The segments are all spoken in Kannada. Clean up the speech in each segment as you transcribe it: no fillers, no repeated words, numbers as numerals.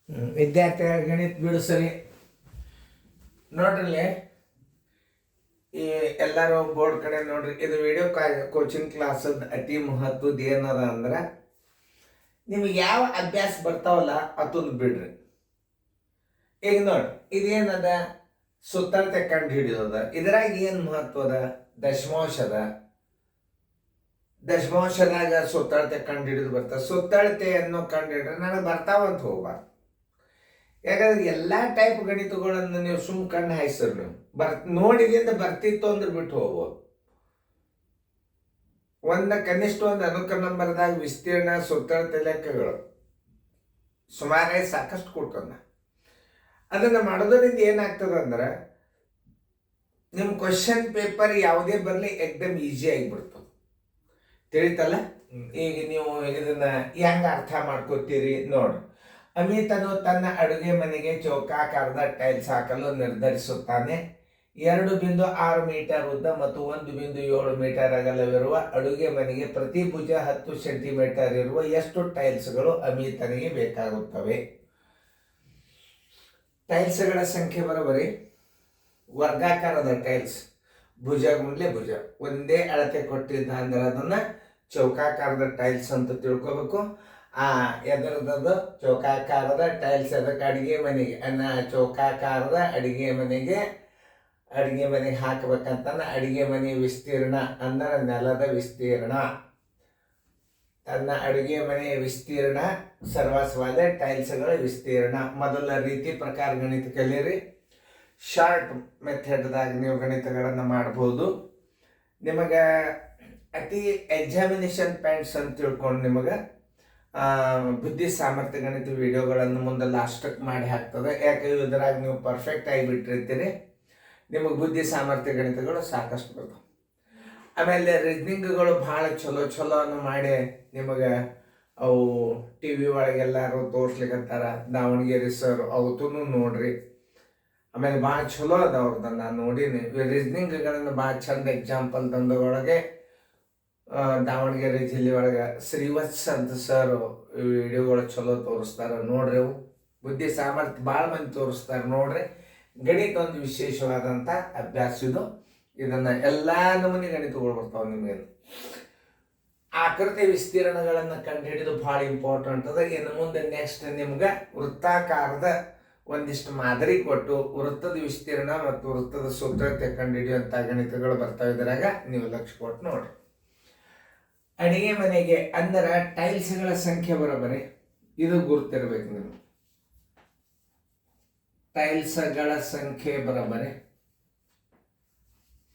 ವಿದ್ಯಾರ್ಥಿಗಳ ಗಣಿತ ಬಿಡು ಸರಿ ನೋಡ್ರಿ. ಈ ಎಲ್ಲರೂ ಬೋರ್ಡ್ ಕಡೆ ನೋಡ್ರಿ. ಇದು ವಿಡಿಯೋ ಕೋಚಿಂಗ್ ಕ್ಲಾಸದ ಅತಿ ಮಹತ್ವದ ಏನದ ಅಂದ್ರೆ, ನಿಮ್ಗೆ ಯಾವ ಅಭ್ಯಾಸ ಬರ್ತಾವಲ್ಲ ಅದೊಂದು ಬಿಡ್ರಿ. ಈಗ ನೋಡ್ರಿ, ಇದೇನದ ಸುತ್ತಳತೆ ಕಂಡು ಹಿಡಿಯೋದ. ಇದ್ರಾಗ ಏನು ಮಹತ್ವ ಅದ? ದಶಮಾಂಶ ಅದ. ದಶಮಾಂಶದಾಗ ಸುತ್ತಳತೆ ಕಂಡು ಹಿಡಿದು ಬರ್ತಾವ. ಸುತ್ತಳತೆಯನ್ನು ಕಂಡು ಹಿಡಿದ್ರೆ ನನಗೆ ಬರ್ತಾವಂತ ಹೋಗ್ಬಾರ್ದು. ಯಾಕಂದ್ರೆ ಎಲ್ಲ ಟೈಪ್ ಗಣಿತಗಳನ್ನು ನೀವು ಕಣ್ಣು ಹಾಯಿಸ್ರಿ. ನೀವು ನೋಡಿದಿಂದ ಬರ್ತಿತ್ತು ಅಂದ್ರೆ ಬಿಟ್ಟು ಹೋಗ್ಬೋದು. ಕನಿಷ್ಠ ಒಂದು ಅನುಕ್ರಮ ನಂಬರ್ದಾಗ ವಿಸ್ತೀರ್ಣ, ಸುತ್ತಳತೆ ಲೆಕ್ಕಗಳು ಸುಮಾರು ಸಾಕಷ್ಟು ಕೊಟ್ಟಂದ. ಅದನ್ನು ಮಾಡೋದ್ರಿಂದ ಏನಾಗ್ತದೆ ಅಂದ್ರೆ, ನಿಮ್ಮ ಕ್ವಶನ್ ಪೇಪರ್ ಯಾವುದೇ ಬರಲಿ ಎಕ್ದಮ್ ಈಸಿ ಆಗಿಬಿಡ್ತದೆ. ತಿಳಿತಲ್ಲ? ಈಗ ನೀವು ಇದನ್ನ ಹೆಂಗ ಅರ್ಥ ಮಾಡ್ಕೋತೀರಿ ನೋಡ್ರಿ. ಅಮಿತನು ತನ್ನ ಅಡುಗೆ ಮನೆಗೆ ಚೌಕಾಕಾರದ ಟೈಲ್ಸ್ ಹಾಕಲು ನಿರ್ಧರಿಸುತ್ತಾನೆ. 2.6 ಮೀಟರ್ ಉದ್ದ ಮತ್ತು 1.7 ಮೀಟರ್ ಅಗಲವಿರುವ ಅಡುಗೆ ಮನೆಗೆ ಪ್ರತಿ ಭುಜ 10 ಸೆಂಟಿಮೀಟರ್ ಇರುವ ಎಷ್ಟು ಟೈಲ್ಸ್ಗಳು ಅಮಿತನಿಗೆ ಬೇಕಾಗುತ್ತವೆ? ಟೈಲ್ಸ್ಗಳ ಸಂಖ್ಯೆ ಬರೋಬರಿ. ವರ್ಗಾಕಾರದ ಟೈಲ್ಸ್ ಭುಜ ಗುಂಡ್ಲೆ ಭುಜ ಒಂದೇ ಅಳತೆ ಕೊಟ್ಟಿದ್ದ ಅಂದ್ರೆ ಅದನ್ನ ಚೌಕಾಕಾರದ ಟೈಲ್ಸ್ ಅಂತ ತಿಳ್ಕೊಬೇಕು. ಎದರದ್ದು ಚೌಕಾಕಾರದ ಟೈಲ್ಸ್ ಅದಕ್ಕೆ ಅಡಿಗೆ ಮನೆಗೆ ಚೌಕಾಕಾರದ ಅಡಿಗೆ ಮನೆಗೆ ಹಾಕಬೇಕಂತ. ಅಡಿಗೆ ಮನೆ ವಿಸ್ತೀರ್ಣ ಅಂದ್ರೆ ನೆಲದ ವಿಸ್ತೀರ್ಣ. ತನ್ನ ಅಡುಗೆ ಮನೆಯ ವಿಸ್ತೀರ್ಣ ಸರ್ವಸ್ವಾದ ಟೈಲ್ಸ್ಗಳ ವಿಸ್ತೀರ್ಣ. ಮೊದಲ ರೀತಿ ಪ್ರಕಾರ ಗಣಿತ ಕಲೀರಿ. ಶಾರ್ಟ್ ಮೆಥಡ್ದಾಗ ನೀವು ಗಣಿತಗಳನ್ನು ಮಾಡ್ಬೋದು. ನಿಮಗೆ ಅತಿ ಎಕ್ಸಾಮಿನೇಷನ್ ಪಾಯಿಂಟ್ಸ್ ಅಂತ ತಿಳ್ಕೊಂಡು ನಿಮಗೆ ಬುದ್ಧಿ ಸಾಮರ್ಥ್ಯ ಗಣಿತ ವಿಡಿಯೋಗಳನ್ನು ಮುಂದೆ ಲಾಸ್ಟಕ್ಕೆ ಮಾಡಿ ಹಾಕ್ತದೆ. ಯಾಕೆ ಇದರಾಗ ನೀವು ಪರ್ಫೆಕ್ಟ್ ಆಗಿ ಬಿಟ್ಟಿರ್ತೀರಿ, ನಿಮಗೆ ಬುದ್ಧಿ ಸಾಮರ್ಥ್ಯ ಗಣಿತಗಳು ಸಾಕಷ್ಟು ಬರ್ತಾವೆ. ಆಮೇಲೆ ರೀಸ್ನಿಂಗ್ಗಳು ಭಾಳ ಚಲೋ ಮಾಡಿ ನಿಮಗೆ ಅವು ಟಿ ವಿ ಒಳಗೆಲ್ಲರೂ ತೋರಿಸ್ಲಿಕ್ಕಂತಾರ. ದಾವಣಗೆರೆ ಸರ್ ಅವತ್ತೂ ನೋಡ್ರಿ. ಆಮೇಲೆ ಭಾಳ ಚಲೋ ಅದ ಅವ್ರದ್ದು. ನಾನು ನೋಡೀನಿ ರೀಸ್ನಿಂಗ್ಗಳನ್ನು ಭಾಳ ಚಂದ ಎಕ್ಸಾಂಪಲ್ ತಂದೊಳಗೆ ದಾವಣಗೆರೆ ಜಿಲ್ಲೆ ಒಳಗೆ ಶ್ರೀವತ್ಸ ಅಂತ ಸರ್ ವಿಡಿಯೋಗಳು ಚಲೋ ತೋರಿಸ್ತಾರೆ ನೋಡ್ರಿ. ಅವು ಬುದ್ಧಿ ಸಾಮರ್ಥ್ಯ ಭಾಳ ಮಂದಿ ತೋರಿಸ್ತಾರೆ ನೋಡ್ರಿ. ಗಣಿತ ಒಂದು ವಿಶೇಷವಾದಂಥ ಅಭ್ಯಾಸ ಇದು. ಇದನ್ನು ಎಲ್ಲ ನಮೂನಿ ಗಣಿತಗಳು ಬರ್ತಾವೆ ನಿಮಗೆ. ಆಕೃತಿ ವಿಸ್ತೀರ್ಣಗಳನ್ನು ಕಂಡುಹಿಡಿದು ಭಾಳ ಇಂಪಾರ್ಟೆಂಟ್ ಅದ. ಇನ್ನು ಮುಂದೆ ನೆಕ್ಸ್ಟ್ ನಿಮ್ಗೆ ವೃತ್ತಾಕಾರದ ಒಂದಿಷ್ಟು ಮಾದರಿ ಕೊಟ್ಟು ವೃತ್ತದ ವಿಸ್ತೀರ್ಣ ಮತ್ತು ವೃತ್ತದ ಸುತ್ತಳತೆ ಕಂಡುಹಿಡಿಯುವಂಥ ಗಣಿತಗಳು ಬರ್ತಾವೆ. ಇದ್ರಾಗ ನೀವು ಲಕ್ಷ್ಯ ಕೊಟ್ಟು ನೋಡ್ರಿ. ಅಡಿಗೆ ಮನೆಗೆ ಅಂದ್ರೆ ಟೈಲ್ಸ್ಗಳ ಸಂಖ್ಯೆ ಬರೋಬರಿ. ಇದು ಗುರ್ತಿರ್ಬೇಕು ನೀವು. ಟೈಲ್ಸ್ಗಳ ಸಂಖ್ಯೆ ಬರೋಬರಿ.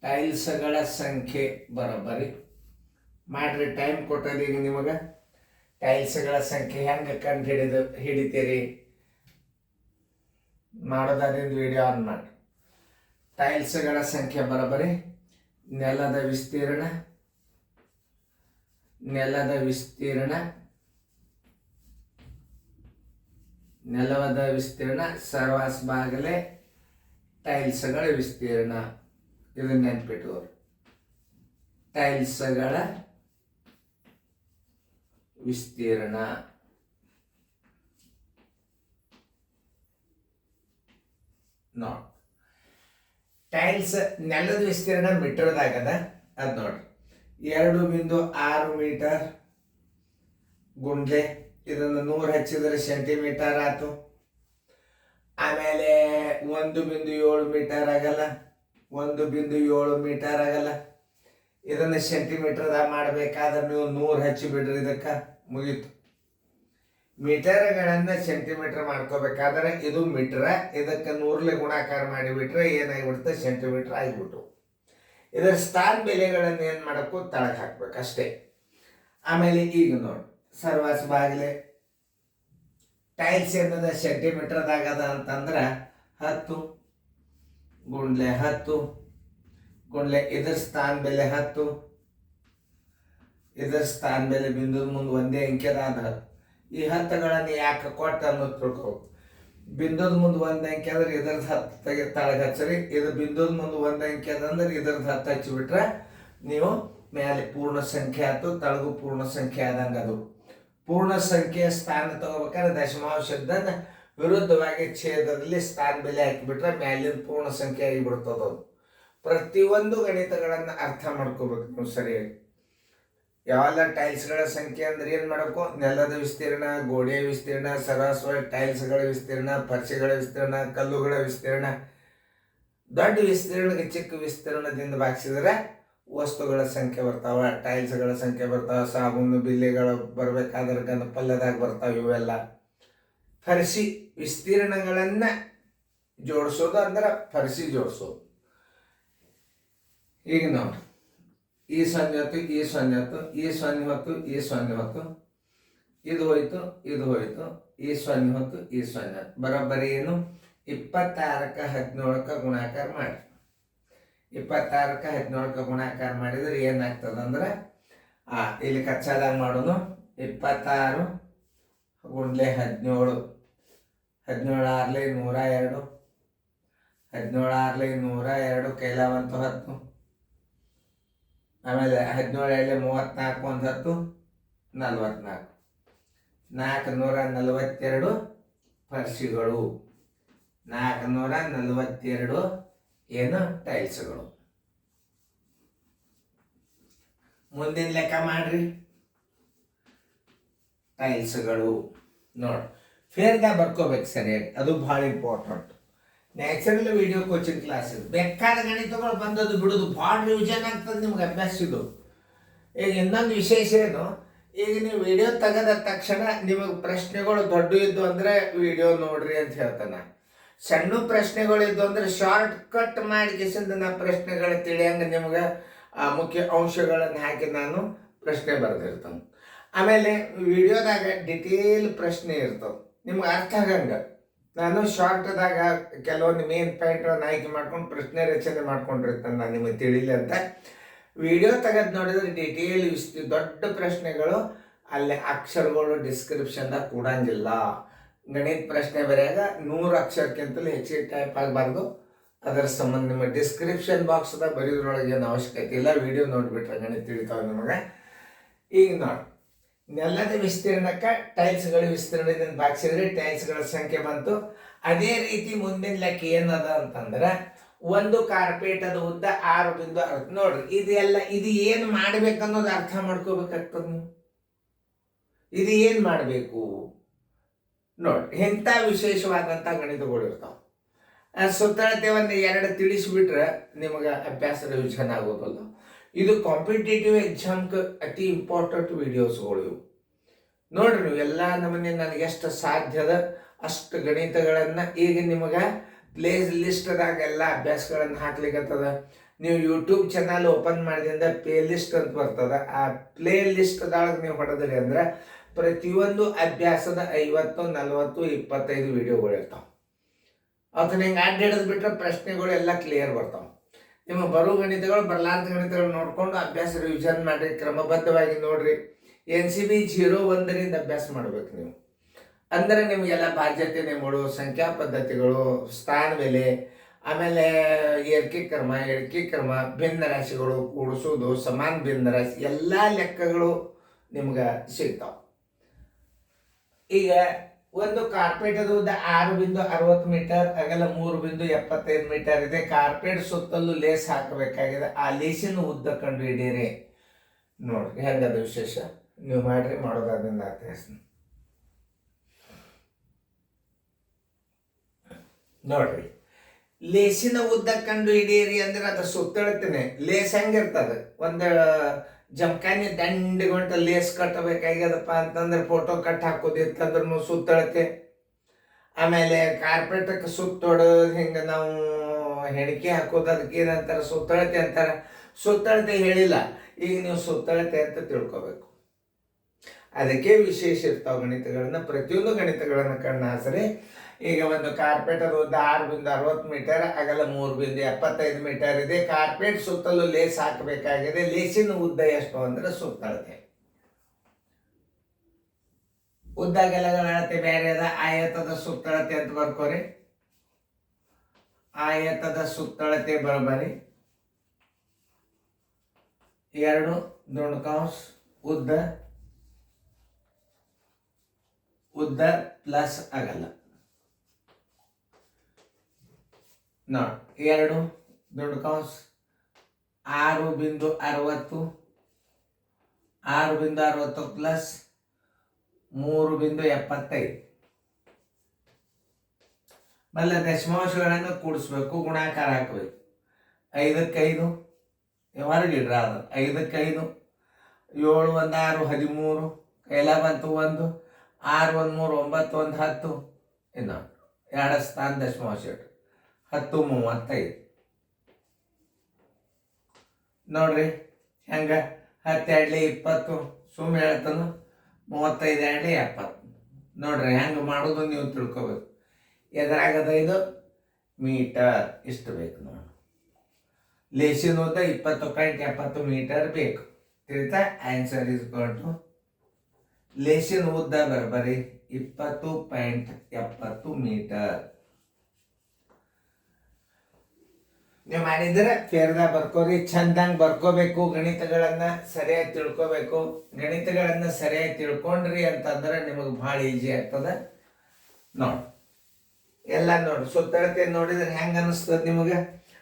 ಟೈಲ್ಸ್ಗಳ ಸಂಖ್ಯೆ ಬರೋಬರಿ ಮಾಡ್ರಿ. ಟೈಮ್ ಕೊಟ್ಟದ ಈಗ ನಿಮಗೆ. ಟೈಲ್ಸ್ಗಳ ಸಂಖ್ಯೆ ಹೆಂಗೆ ಕಂಡು ಹಿಡಿತೀರಿ ಮಾಡೋದಾದ್ರಿಂದ ವಿಡಿಯೋ ಆನ್ ಮಾಡಿ. ಟೈಲ್ಸ್ಗಳ ಸಂಖ್ಯೆ ಬರೋಬರಿ. ನೆಲದ ವಿಸ್ತೀರ್ಣ ಸರ್ವಾಸ್ ಬಾಗಲೆ ಟೈಲ್ಸ್ಗಳ ವಿಸ್ತೀರ್ಣ. ಇದನ್ನ ನೆನ್ಪಿಟ್ಟುವರು. ಟೈಲ್ಸ್ಗಳ ವಿಸ್ತೀರ್ಣ ನೋಡಿ. ಟೈಲ್ಸ್ ನೆಲದ ವಿಸ್ತೀರ್ಣ ಮೀಟರ್ದಾಗದ. ಅದು ನೋಡ್ರಿ 2.6 ಮೀಟರ್ ಗುಂಡ್ಲೆ. ಇದನ್ನು 100 ಹಚ್ಚಿದ್ರೆ ಸೆಂಟಿಮೀಟರ್ ಆಯ್ತು. ಆಮೇಲೆ 1.7 ಮೀಟರ್ ಆಗಲ್ಲ. 1.7 ಮೀಟರ್ ಆಗಲ್ಲ. ಇದನ್ನು ಸೆಂಟಿಮೀಟರ್ದಾಗ ಮಾಡಬೇಕಾದ್ರೆ ನೀವು 100 ಹಚ್ಚಿ ಬಿಡ್ರಿ. ಇದಕ್ಕೆ ಮುಗೀತು. ಮೀಟರ್ಗಳನ್ನು ಸೆಂಟಿಮೀಟರ್ ಮಾಡ್ಕೋಬೇಕಾದ್ರೆ ಇದು ಮೀಟರ್, ಇದಕ್ಕೆ 100ಲೆ ಗುಣಾಕಾರ ಮಾಡಿಬಿಟ್ರೆ ಏನಾಗಿಬಿಡುತ್ತೆ? ಸೆಂಟಿಮೀಟರ್ ಆಗಿಬಿಟ್ಟು. ಇದರ ಸ್ಥಾನ ಬೆಲೆಗಳನ್ನು ಏನು ಮಾಡಬೇಕು? ತಳಕ್ಕೆ ಹಾಕ್ಬೇಕು ಅಷ್ಟೇ. ಆಮೇಲೆ ಈಗ ನೋಡಿ, ಸರ್ವಾಸ ಬಾಗಿಲೆ ಟೈಲ್ಸ್ ಏನದ ಸೆಂಟಿಮೀಟರ್ದಾಗದ ಅಂತಂದ್ರೆ 10 ಗುಂಡ್ಲೆ 10 ಗುಂಡ್ಲೆ ಇದರ ಸ್ಥಾನ ಬೆಲೆ 10. ಇದರ ಸ್ಥಾನ ಬೆಲೆ ಬಿಂದುದ ಮುಂದೆ ಒಂದೇ ಅಂಕೆದ 10. ಈ 10ಗಳನ್ನು ಯಾಕೆ ಕೊಟ್ಟ ಅನ್ನೋದು ತಿಳ್ಕೋಬೇಕು. ಬಿಂದುದ ಮುಂದೆ 1 ಅಂಕೆ ಅಂದ್ರೆ ಇದ್ರದ್ದು 10 ತಳಗ ಹಚ್ಚರಿ. ಇದು ಬಿಂದುದ ಮುಂದೆ 1 ಅಂಕೆ ಅದಂದ್ರೆ ಇದ್ರದ್ದು 10 ಹಚ್ಚಿಬಿಟ್ರೆ ನೀವು ಮೇಲೆ ಪೂರ್ಣ ಸಂಖ್ಯೆ ಆಯ್ತು, ತಳಗು ಪೂರ್ಣ ಸಂಖ್ಯೆ ಆದಂಗೆ. ಅದು ಪೂರ್ಣ ಸಂಖ್ಯೆಯ ಸ್ಥಾನ ತಗೋಬೇಕಾದ್ರೆ ದಶಮಾಂಶದ ವಿರುದ್ಧವಾಗಿ ಛೇದದಲ್ಲಿ ಸ್ಥಾನ ಬೆಲೆ ಹಾಕಿಬಿಟ್ರೆ ಮ್ಯಾಲಿನ ಪೂರ್ಣ ಸಂಖ್ಯೆ ಆಗಿಬಿಡ್ತದ. ಅದು ಪ್ರತಿಯೊಂದು ಗಣಿತಗಳನ್ನು ಅರ್ಥ ಮಾಡ್ಕೋಬೇಕು ನೀವು ಸರಿಯಾಗಿ. ಯಾವೆಲ್ಲ ಟೈಲ್ಸ್ಗಳ ಸಂಖ್ಯೆ ಅಂದ್ರೆ ಏನು ಮಾಡಬೇಕು? ನೆಲದ ವಿಸ್ತೀರ್ಣ, ಗೋಡೆಯ ವಿಸ್ತೀರ್ಣ, ಸರಾಸರಿ ಟೈಲ್ಸ್ಗಳ ವಿಸ್ತೀರ್ಣ, ಪರ್ಸಿಗಳ ವಿಸ್ತೀರ್ಣ, ಕಲ್ಲುಗಳ ವಿಸ್ತೀರ್ಣ. ದೊಡ್ಡ ವಿಸ್ತೀರ್ಣಕ್ಕೆ ಚಿಕ್ಕ ವಿಸ್ತೀರ್ಣದಿಂದ ಭಾಗಿಸಿದ್ರೆ ವಸ್ತುಗಳ ಸಂಖ್ಯೆ ಬರ್ತಾವ, ಟೈಲ್ಸ್ಗಳ ಸಂಖ್ಯೆ ಬರ್ತಾವ, ಸಾಬೂನು ಬಿಲ್ಲೆಗಳು ಬರ್ಬೇಕಾದ್ರೆ ಗಣಪಲ್ಲದಾಗ ಬರ್ತಾವ. ಇವೆಲ್ಲ ಫರ್ಸಿ ವಿಸ್ತೀರ್ಣಗಳನ್ನು ಜೋಡಿಸೋದು ಅಂದ್ರೆ ಫರ್ಸಿ ಜೋಡಿಸೋದು. ಈಗ ನೋಡಿ, ಈ 0 ಹೊತ್ತು, ಈ 0 ಹೊತ್ತು, ಈ 0 ಹೊತ್ತು, ಈ 0 ಹೊತ್ತು, ಇದು ಹೋಯ್ತು, ಇದು ಹೋಯ್ತು, ಈ 0 ಹೊತ್ತು, ಈ 0 ಹೊತ್ತು. ಬರೋಬ್ಬರಿ ಏನು? 26ಕ್ಕೆ 17ಕ್ಕೆ ಗುಣಾಕಾರ ಮಾಡಿ. 26ಕ್ಕೆ 17ಕ್ಕೆ ಗುಣಾಕಾರ ಮಾಡಿದ್ರೆ ಏನಾಗ್ತದಂದ್ರೆ ಇಲ್ಲಿ ಕಚ್ಚಾದಾಗ ಮಾಡೋನು 26 ಗುಂಡ್ಲೆ 17, 17 ಆರ್ಲೆ 102, 17 ಆರ್ಲೆ 102, ಕೈಲಾವಂತು 10, ಆಮೇಲೆ 17 ಎಳ್ಳೆ 34, 1 10 44, 442 ಪರ್ಸಿಗಳು, 442 ಏನು ಟೈಲ್ಸ್ಗಳು. ಮುಂದಿನ ಲೆಕ್ಕ ಮಾಡ್ರಿ. ಟೈಲ್ಸ್ಗಳು ನೋಡಿ ಫೇರ್ದಾಗ ಬರ್ಕೋಬೇಕು ಸರಿಯಾಗಿ, ಅದು ಭಾಳ important. Natural video coaching class ಇದು. ಬೇಕಾದ ಗಣಿತಗಳು ಬಂದದ್ದು ಬಿಡೋದು ಭಾಳ ರಿವಿಷನ್ ಆಗ್ತದೆ ನಿಮ್ಗೆ ಅಭ್ಯಾಸ ಇದು. ಈಗ ಇನ್ನೊಂದು ವಿಶೇಷ ಏನು, ಈಗ ನೀವು ವಿಡಿಯೋ ತೆಗೆದ ತಕ್ಷಣ ನಿಮಗೆ ಪ್ರಶ್ನೆಗಳು ದೊಡ್ಡ ಇದ್ದು ಅಂದರೆ ವಿಡಿಯೋ ನೋಡ್ರಿ ಅಂತ ಹೇಳ್ತಾನೆ. ಸಣ್ಣ ಪ್ರಶ್ನೆಗಳಿದ್ದು ಅಂದರೆ ಶಾರ್ಟ್ ಕಟ್ ಮಾಡಿಕೆಸಿಂದ ನಾ ಪ್ರಶ್ನೆಗಳು ತಿಳಿಯಂಗೆ ನಿಮ್ಗೆ ಮುಖ್ಯ ಅಂಶಗಳನ್ನು ಹಾಕಿ ನಾನು ಪ್ರಶ್ನೆ ಬರೆದಿರ್ತಾನೆ. ಆಮೇಲೆ ವಿಡಿಯೋದಾಗ ಡಿಟೇಲ್ ಪ್ರಶ್ನೆ ಇರ್ತವೆ, ನಿಮ್ಗೆ ಅರ್ಥ ಆಗಂಗೆ ನಾನು ಶಾರ್ಟ್ದಾಗ ಕೆಲವೊಂದು ಮೇನ್ ಪಾಯಿಂಟ್ಗಳನ್ನು ಆಯ್ಕೆ ಮಾಡ್ಕೊಂಡು ಪ್ರಶ್ನೆ ರಚನೆ ಮಾಡ್ಕೊಂಡಿರ್ತಾನೆ ನಾನು ನಿಮಗೆ ತಿಳಿಲಿ ಅಂತ. ವಿಡಿಯೋ ತೆಗೆದು ನೋಡಿದ್ರೆ ಡಿಟೇಲ್ ದೊಡ್ಡ ಪ್ರಶ್ನೆಗಳು ಅಲ್ಲಿ ಅಕ್ಷರಗಳು ಡಿಸ್ಕ್ರಿಪ್ಷನ್ದಾಗ ಕೊಡಂಗಿಲ್ಲ. ಗಣಿತ ಪ್ರಶ್ನೆ ಬರೆಯಾಗ 100 ಅಕ್ಷರಕ್ಕಿಂತಲೂ ಹೆಚ್ಚಿಗೆ ಟೈಪ್ ಆಗಬಾರ್ದು. ಅದರ ಸಂಬಂಧ ನಿಮ್ಮ ಡಿಸ್ಕ್ರಿಪ್ಷನ್ ಬಾಕ್ಸ್ದಾಗ ಬರೆಯೋದ್ರೊಳಗೆ ಏನು ಅವಶ್ಯಕತೆ ಇಲ್ಲ, ವಿಡಿಯೋ ನೋಡಿಬಿಟ್ರೆ ಗಣಿತ ತಿಳಿತಾವೆ ನಿಮಗೆ. ಈಗ ನೋಡಿ, ನೆಲದ ವಿಸ್ತೀರ್ಣಕ್ಕೆ ಟೈಲ್ಸ್ಗಳ ವಿಸ್ತೀರ್ಣದಿಂದ ಭಾಗಿಸಿದ್ರೆ ಟೈಲ್ಸ್ಗಳ ಸಂಖ್ಯೆ ಬಂತು. ಅದೇ ರೀತಿ ಮುಂದಿನ ಲೆಕ್ಕ ಏನದ ಅಂತಂದ್ರೆ, ಒಂದು ಕಾರ್ಪೇಟದ ಉದ್ದ 6.6. ನೋಡ್ರಿ ಇದೆಲ್ಲ ಇದು ಏನು ಮಾಡ್ಬೇಕನ್ನೋದು ಅರ್ಥ ಮಾಡ್ಕೋಬೇಕಾಗ್ತದೆ ನೀವು. ಇದು ಏನು ಮಾಡಬೇಕು ನೋಡಿ, ಎಂಥ ವಿಶೇಷವಾದಂಥ ಗಣಿತಗಳು ಇರ್ತಾವೆ. ಸುತ್ತಳತೆ ಒಂದು 2 ತಿಳಿಸಿಬಿಟ್ರೆ ನಿಮಗೆ ಅಭ್ಯಾಸ ರಿವಿಷನ್ ಆಗೋದಲ್ಲ. ಇದು ಕಾಂಪಿಟೇಟಿವ್ ಎಕ್ಸಾಮ್ಗೆ ಅತಿ ಇಂಪಾರ್ಟೆಂಟ್ ವಿಡಿಯೋಸ್ಗಳು ಇವು. ನೋಡ್ರಿ ನೀವು ಎಲ್ಲ ನಮ್ಮನೆ ನನಗೆ ಎಷ್ಟು ಸಾಧ್ಯದ ಅಷ್ಟು ಗಣಿತಗಳನ್ನು ಈಗ ನಿಮಗೆ ಪ್ಲೇ ಲಿಸ್ಟ್ದಾಗ ಎಲ್ಲ ಅಭ್ಯಾಸಗಳನ್ನು ಹಾಕ್ಲಿಕ್ಕತ್ತದ. ನೀವು ಯೂಟ್ಯೂಬ್ ಚಾನಲ್ ಓಪನ್ ಮಾಡಿದಿಂದ ಪ್ಲೇ ಲಿಸ್ಟ್ ಅಂತ ಬರ್ತದೆ. ಆ ಪ್ಲೇ ಲಿಸ್ಟ್ದೊಳಗೆ ನೀವು ಹೊಡೆದ್ರಿ ಅಂದ್ರೆ ಪ್ರತಿಯೊಂದು ಅಭ್ಯಾಸದ 50, 40, 25 ವಿಡಿಯೋಗಳು ಇರ್ತಾವೆ. ಅದನ್ನ ಹಿಂಗೆ ಅಡ್ಡಿಡಿದು ಬಿಟ್ಟರೆ ಪ್ರಶ್ನೆಗಳು ಎಲ್ಲ ಕ್ಲಿಯರ್ ಬರ್ತಾವೆ. ನಿಮ್ಮ ಬರೋ ಗಣಿತಗಳು ಬರಲಾರ್ದ ಗಣಿತಗಳು ನೋಡಿಕೊಂಡು ಅಭ್ಯಾಸ ರಿವಿಷನ್ ಮಾಡಿರಿ, ಕ್ರಮಬದ್ಧವಾಗಿ ನೋಡ್ರಿ. NCB 01 ಅಭ್ಯಾಸ ಮಾಡ್ಬೇಕು ನೀವು. ಅಂದರೆ ನಿಮಗೆಲ್ಲ ಬಾಧ್ಯತೆ ಮೂಡುವ ಸಂಖ್ಯಾ ಪದ್ಧತಿಗಳು, ಸ್ಥಾನ ಬೆಲೆ, ಆಮೇಲೆ ಏಕೀಕ್ರಮ, ಎಡಕೀಕ್ರಮ, ಭಿನ್ನ ರಾಶಿಗಳು, ಕೂಡಿಸೋದು, ಸಮಾನ ಭಿನ್ನ ರಾಶಿ ಎಲ್ಲ ಲೆಕ್ಕಗಳು ನಿಮ್ಗೆ ಸಿಗ್ತಾವೆ. ಈಗ ಒಂದು ಕಾರ್ಪೇಟದ ಉದ್ದ 6.60 ಮೀಟರ್, ಅಗಲ 3.75 ಮೀಟರ್ ಇದೆ. ಕಾರ್ಪೇಟ್ ಸುತ್ತಲೂ ಲೇಸ್ ಹಾಕಬೇಕಾಗಿದೆ. ಆ ಲೇಸಿನ ಉದ್ದ ಕಂಡು ಹಿಡೀರಿ. ನೋಡ್ರಿ ಹೆಂಗದ ವಿಶೇಷ, ನೀವು ಮಾಡ್ರಿ, ಮಾಡೋದಾದ್ರಿಂದ ತಿಳಿಸ್ತೀನಿ ನೋಡ್ರಿ. ಲೇಸಿನ ಉದ್ದ ಕಂಡು ಹಿಡೀರಿ ಅಂದ್ರೆ ಅದು ಸುತ್ತಳತೇನೆ. ಲೇಸ್ ಹೆಂಗಿರ್ತದೆ, ಒಂದು ಜಮಖಾನಿ ದಂಡಿಗೊಂಟ ಲೇಸ್ ಕಟ್ಟಬೇಕಾಗ್ಯದಪ್ಪ ಅಂತಂದ್ರೆ ಫೋಟೋ ಕಟ್ ಹಾಕೋದಿತ್ತಂದ್ರೂ ಸುತ್ತಳತೆ. ಆಮೇಲೆ ಕಾರ್ಪೆಟಕ್ಕೆ ಸುತ್ತೊಡೋದು ಹಿಂಗೆ ನಾವು ಹೆಣಿಕೆ ಹಾಕೋದು ಅದಕ್ಕೆ ಏನಂತಾರೆ, ಸುತ್ತಳತೆ ಅಂತಾರೆ. ಸುತ್ತಳತೆ ಹೇಳಿಲ್ಲ, ಈಗ ನೀವು ಸುತ್ತಳತೆ ಅಂತ ತಿಳ್ಕೊಬೇಕು. ಅದಕ್ಕೆ ವಿಶೇಷ ಇರ್ತಾವೆ ಗಣಿತಗಳನ್ನ, ಪ್ರತಿಯೊಂದು ಗಣಿತಗಳನ್ನು ಕಣ್ಣು ಹಾಸರಿ. ಈಗ ಒಂದು ಕಾರ್ಪೆಟದ ಉದ್ದ 6.60 ಮೀಟರ್, ಅಗಲ 3.75 ಮೀಟರ್ ಇದೆ. ಕಾರ್ಪೆಟ್ ಸುತ್ತಲೂ ಲೇಸ್ ಹಾಕಬೇಕಾಗಿದೆ. ಲೇಸಿನ ಉದ್ದ ಎಷ್ಟು ಅಂದ್ರೆ ಸುತ್ತಳತೆ. ಉದ್ದ ಅಗಲಗಳ ಅಳತೆ ಬೇರೆ ಅದ. ಆಯತದ ಸುತ್ತಳತೆ ಅಂತ ಬರ್ಕೋರಿ. ಆಯತದ ಸುತ್ತಳತೆ ಬರೋಬರಿ 2 ದುಂಡಕೌಂಸ್ ಉದ್ದ ಪ್ಲಸ್ ಅಗಲ. ನೋಡಿ 2 ದೊಡ್ಡ ಕೌಂಸ್ 6.60 6.60 ಪ್ಲಸ್ 3.75 ಆಮೇಲೆ ದಶಮಾಂಶಗಳನ್ನು ಕೂಡಿಸ್ಬೇಕು, ಗುಣಾಕಾರ ಹಾಕಬೇಕು. 5ಕ್ಕೆ 5 ಹೊರಗಿಡ್ರ ಅದು 5ಕ್ಕೆ 5 7 1 6 13 ಕೈಲ ಬಂತು 1 6 1 3 9 1 10 ಇನ್ನು 2 ಸ್ಥಾನ ದಶಮಾಂಶ 10 35 ನೋಡ್ರಿ ಹೆಂಗ 10 2 20 ಸುಮ್ಮನೆ ಹೇಳ್ತಾನು 35 2 70 ನೋಡ್ರಿ ಹೆಂಗೆ ಮಾಡೋದು ನೀವು ತಿಳ್ಕೊಬೇಕು. ಎದುರಾಗದ ಇದು ಮೀಟರ್ ಇಷ್ಟು ಬೇಕು ನೋಡಿ. ಲೇಸಿನ ಉದ್ದ 20.70 ಮೀಟರ್ ಬೇಕು. ತಿಳಿತಾ? ಆನ್ಸರ್ ಇಸ್ ಟು ಲೇಸಿನ ಉದ್ದ ಬರಬರಿ 20.70 ಮೀಟರ್. ನೀವು ಮಾಡಿದ್ರೆ ಫೇರ್ದಾಗ ಬರ್ಕೋರಿ, ಚಂದಂಗೆ ಬರ್ಕೋಬೇಕು. ಗಣಿತಗಳನ್ನ ಸರಿಯಾಗಿ ತಿಳ್ಕೊಬೇಕು. ಗಣಿತಗಳನ್ನ ಸರಿಯಾಗಿ ತಿಳ್ಕೊಂಡ್ರಿ ಅಂತಂದ್ರೆ ನಿಮಗೆ ಭಾಳ ಈಜಿ ಆಗ್ತದೆ. ನೋಡಿ ಎಲ್ಲ ನೋಡಿ ಸುತ್ತಳತೆ ನೋಡಿದ್ರೆ ಹೆಂಗೆ ಅನಿಸ್ತದೆ ನಿಮಗೆ?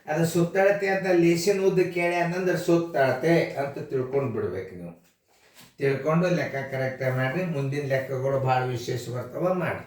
ಅದು ಸುತ್ತಳತೆ ಅಂತ ಲೇಸಿನ ಉದ್ದ ಕೇಳಿ ಅನ್ನಂದ್ರೆ ಸುತ್ತಳತೆ ಅಂತ ತಿಳ್ಕೊಂಡು ಬಿಡ್ಬೇಕು. ನೀವು ತಿಳ್ಕೊಂಡು ಲೆಕ್ಕ ಕರೆಕ್ಟಾಗಿ ಮಾಡಿರಿ. ಮುಂದಿನ ಲೆಕ್ಕಗಳು ಭಾಳ ವಿಶೇಷ ಬರ್ತಾವ ಮಾಡಿ.